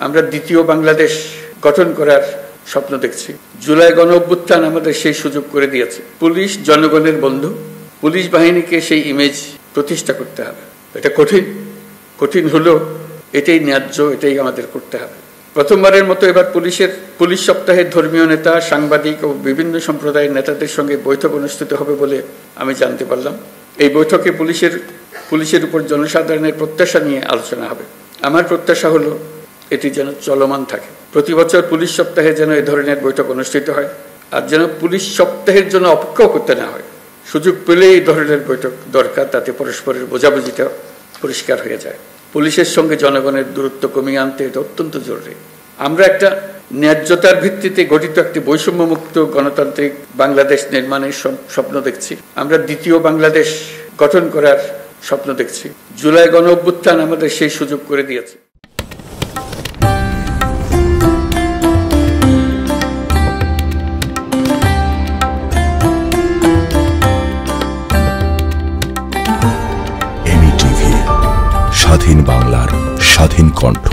আমরা দ্বিতীয় বাংলাদেশ গঠন করার স্বপ্ন দেখছি। জুলাই গণঅভ্যুত্থান আমাদের সেই সুযোগ করে দিয়েছে। পুলিশ জনগণের বন্ধু, পুলিশ বাহিনীকে সেই ইমেজ প্রতিষ্ঠা করতে হবে। এটা কঠিন হলেও এটাই ন্যায্য, এটাই আমাদের করতে হবে। প্রথমবারের মতো এবার পুলিশ সপ্তাহে ধর্মীয় নেতা, সাংবাদিক ও বিভিন্ন সম্প্রদায়ের নেতাদের সঙ্গে বৈঠক অনুষ্ঠিত হবে বলে আমি জানতে পারলাম। এই বৈঠকে পুলিশের উপর জনসাধারণের প্রত্যাশা নিয়ে আলোচনা হবে। আমার প্রত্যাশা হলো এটি যেন চলমান থাকে। প্রতি বছর পুলিশ সপ্তাহে যেন এই ধরনের বৈঠক অনুষ্ঠিত হয়, আর যেন পুলিশ সপ্তাহের জন্য অপেক্ষাও করতে না হয়। সুযোগ পেলে এই ধরনের বৈঠক দরকার, তাতে পরস্পরের বোঝাবুঝিটা পরিষ্কার হয়ে যায়। পুলিশের সঙ্গে জনগণের দূরত্ব কমিয়ে আনতে এটা অত্যন্ত জরুরি। আমরা একটা ন্যায্যতার ভিত্তিতে গঠিত একটি বৈষম্যমুক্ত গণতান্ত্রিক বাংলাদেশ নির্মাণের স্বপ্ন দেখছি। আমরা দ্বিতীয় বাংলাদেশ গঠন করার স্বপ্ন দেখছি। জুলাই গণঅভ্যুত্থান আমাদের সেই সুযোগ করে দিয়েছে। স্বাধীন বাংলার স্বাধীন কণ্ঠ।